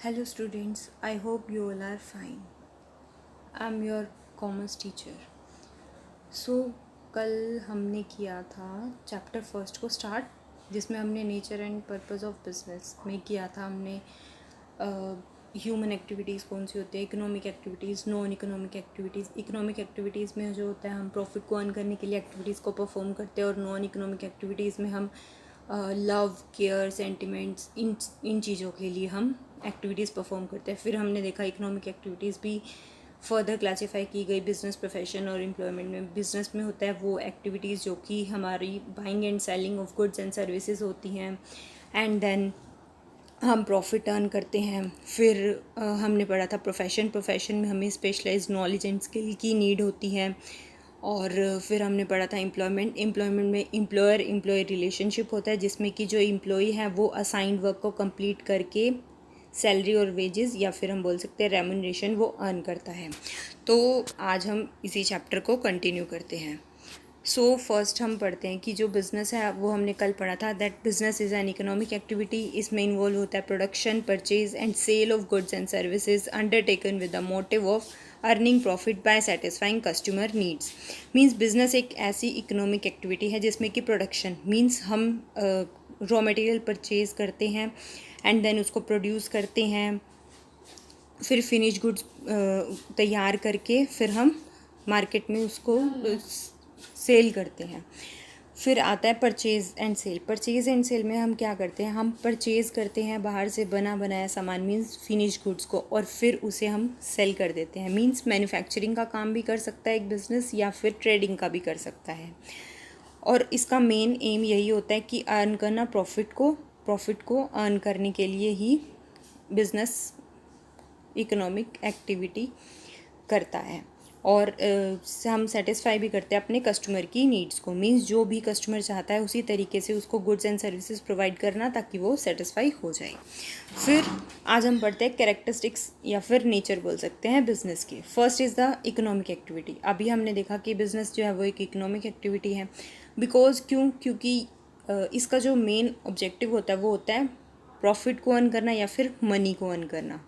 Hello students, I hope you all are fine. I'm your commerce teacher. So कल हमने किया था chapter first को स्टार्ट, जिसमें हमने nature and purpose of business में किया था। हमने ह्यूमन एक्टिविटीज़ कौन सी होती है, economic activities, non economic activities. Economic activities में जो होता है हम प्रॉफिट को अर्न करने के लिए एक्टिविटीज़ को परफॉर्म करते हैं, और नॉन इकोनॉमिक एक्टिविटीज़ में हम लव, केयर, सेंटिमेंट्स, इन चीज़ों के लिए हम एक्टिविटीज़ परफॉर्म करते हैं। फिर हमने देखा इकोनॉमिक एक्टिविटीज़ भी फर्दर क्लासीफाई की गई बिजनेस, प्रोफेशन और एम्प्लॉयमेंट में। बिजनेस में होता है वो एक्टिविटीज़ जो कि हमारी buying and selling of goods and services होती हैं, एंड देन हम प्रॉफिट अर्न करते हैं। फिर हमने पढ़ा था प्रोफेशन में हमें स्पेशलाइज्ड नॉलेज एंड स्किल की नीड होती है। और फिर हमने पढ़ा था एम्प्लॉयमेंट में एम्प्लॉयर एम्प्लॉय रिलेशनशिप होता है, जिसमें कि जो एम्प्लॉई है वो असाइंड वर्क को कंप्लीट करके सैलरी और वेजेस या फिर हम बोल सकते हैं रेम्यूनरेशन वो अर्न करता है। तो आज हम इसी चैप्टर को कंटिन्यू करते हैं। सो फर्स्ट हम पढ़ते हैं कि जो बिज़नेस है वो हमने कल पढ़ा था that business is an economic activity. इसमें इन्वॉल्व होता है production, purchase and sale of goods and services undertaken with the motive of earning profit by satisfying customer needs. Means business एक ऐसी इकोनॉमिक एक्टिविटी है जिसमें कि प्रोडक्शन मीन्स हम raw material purchase करते हैं एंड देन उसको प्रोड्यूस करते हैं, फिर फिनिश गुड्स तैयार करके फिर हम मार्केट में उसको सेल करते हैं। फिर आता है परचेज़ एंड सेल में हम क्या करते हैं, हम परचेज़ करते हैं बाहर से बना बनाया सामान मीन्स फिनिश गुड्स को, और फिर उसे हम सेल कर देते हैं। मीन्स मैन्युफैक्चरिंग का काम भी कर सकता है एक बिज़नेस, या फिर ट्रेडिंग का भी कर सकता है। और इसका मेन एम यही होता है कि अर्न करना, प्रॉफिट को अर्न करने के लिए ही बिज़नेस इकोनॉमिक एक्टिविटी करता है। और हम सेटिस्फाई भी करते हैं अपने कस्टमर की नीड्स को। मीन्स जो भी कस्टमर चाहता है उसी तरीके से उसको गुड्स एंड सर्विसेज प्रोवाइड करना ताकि वो सेटिस्फाई हो जाए। फिर आज हम पढ़ते हैं कैरेक्टरिस्टिक्स या फिर नेचर बोल सकते हैं बिज़नेस की। First is the economic activity. अभी हमने देखा कि बिज़नेस जो है वो एक इकोनॉमिक एक्टिविटी है। क्योंकि इसका जो मेन ऑब्जेक्टिव होता है वो होता है प्रॉफिट को अर्न करना या फिर मनी को अर्न करना।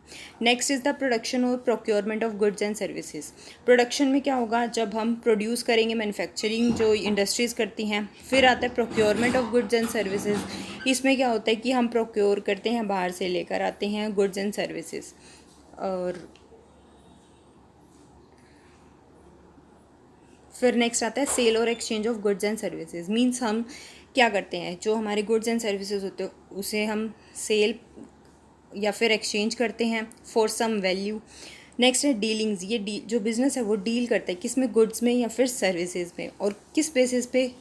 नेक्स्ट इज़ द प्रोडक्शन और procurement of goods and services. Production में क्या होगा, जब हम प्रोड्यूस करेंगे, मैन्युफैक्चरिंग जो इंडस्ट्रीज़ करती हैं। फिर आता है procurement of goods and services. इसमें क्या होता है कि हम प्रोक्योर करते हैं, बाहर से लेकर आते हैं गुड्स एंड सर्विसेज। और फिर नेक्स्ट आता है सेल और exchange of goods and services. Means हम क्या करते हैं, जो हमारे गुड्स एंड सर्विसेज होते हैं उसे हम सेल या फिर एक्सचेंज करते हैं फॉर सम वैल्यू। नेक्स्ट है डीलिंग्स। ये जो बिज़नेस है वो डील करता है किस में, गुड्स में या फिर सर्विसेज में, और किस बेसिस पे,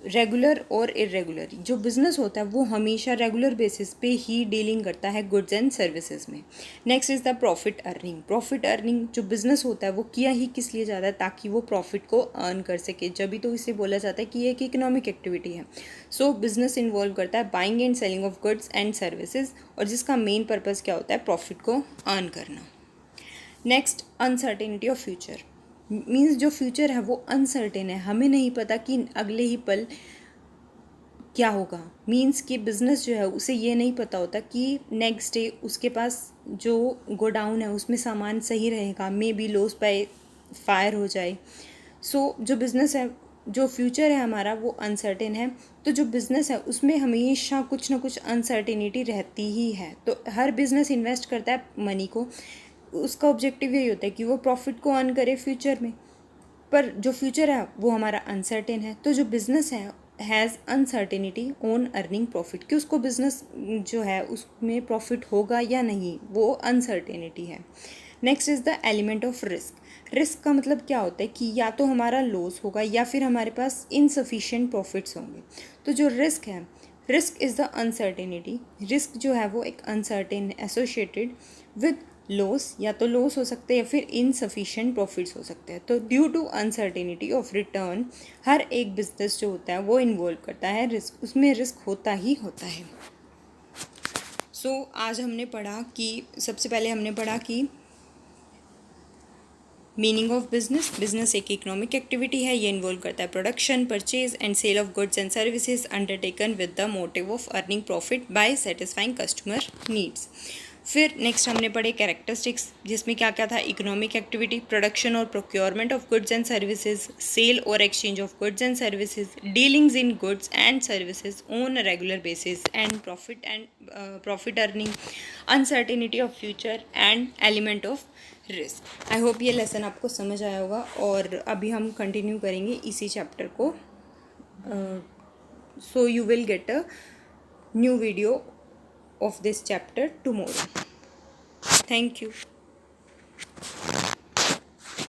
रेगुलर और इरेगुलर। जो बिज़नेस होता है वो हमेशा रेगुलर बेसिस पे ही डीलिंग करता है गुड्स एंड सर्विसेज में। Next is the profit earning. जो बिज़नेस होता है वो किया ही किस लिए जाता है, ताकि वो प्रॉफिट को अर्न कर सके। जब भी तो इसे बोला जाता है कि ये एक इकोनॉमिक एक्टिविटी है। सो बिज़नेस इन्वॉल्व करता है buying and selling of goods and services, और जिसका मेन पर्पज़ क्या होता है, प्रॉफिट को अर्न करना। Next, uncertainty of future. Means जो फ्यूचर है वो अनसर्टेन है, हमें नहीं पता कि अगले ही पल क्या होगा। मीन्स कि बिज़नेस जो है उसे ये नहीं पता होता कि नेक्स्ट डे उसके पास जो गोडाउन है उसमें सामान सही रहेगा, may be loss by fire हो जाए। सो जो बिज़नेस है, जो फ्यूचर है हमारा वो अनसर्टेन है। तो जो बिज़नेस है उसमें हमेशा कुछ ना कुछ अनसर्टेनिटी रहती ही है। तो हर बिज़नेस इन्वेस्ट करता है मनी को, उसका ऑब्जेक्टिव यही होता है कि वो प्रॉफिट को अर्न करे फ्यूचर में। पर जो फ्यूचर है वो हमारा अनसर्टेन है। तो जो बिज़नेस है has uncertainty on earning profit, कि उसको बिज़नेस जो है उसमें प्रॉफिट होगा या नहीं, वो अनसर्टेनिटी है। Next is the element of risk का मतलब क्या होता है कि या तो हमारा लॉस होगा या फिर हमारे पास इनसफिशिएंट प्रॉफिट्स होंगे। तो जो रिस्क है, risk is the uncertainty. Risk जो है वो एक अनसर्टेन एसोसिएटेड विद लॉस, या तो लॉस हो सकते हैं या फिर इनसफिशिएंट प्रॉफिट्स हो सकते हैं। तो due to uncertainty of return, हर एक बिजनेस जो होता है वो इन्वॉल्व करता है रिस्क, उसमें रिस्क होता ही होता है। आज हमने पढ़ा कि सबसे पहले हमने पढ़ा कि मीनिंग ऑफ बिजनेस एक इकोनॉमिक एक्टिविटी है। ये इन्वॉल्व करता है production, purchase and sale of goods and services undertaken with the motive of earning profit by satisfying customer needs. फिर नेक्स्ट हमने पढ़े कैरेक्टरिस्टिक्स, जिसमें क्या क्या था, इकोनॉमिक एक्टिविटी, प्रोडक्शन और procurement of goods and services, sale और exchange of goods and services, dealings in goods and services on a regular basis, and profit earning, uncertainty of future and element of risk. I hope ये lesson आपको समझ आया होगा, और अभी हम continue करेंगे इसी चैप्टर को। So you will get a new video of this chapter tomorrow. Thank you.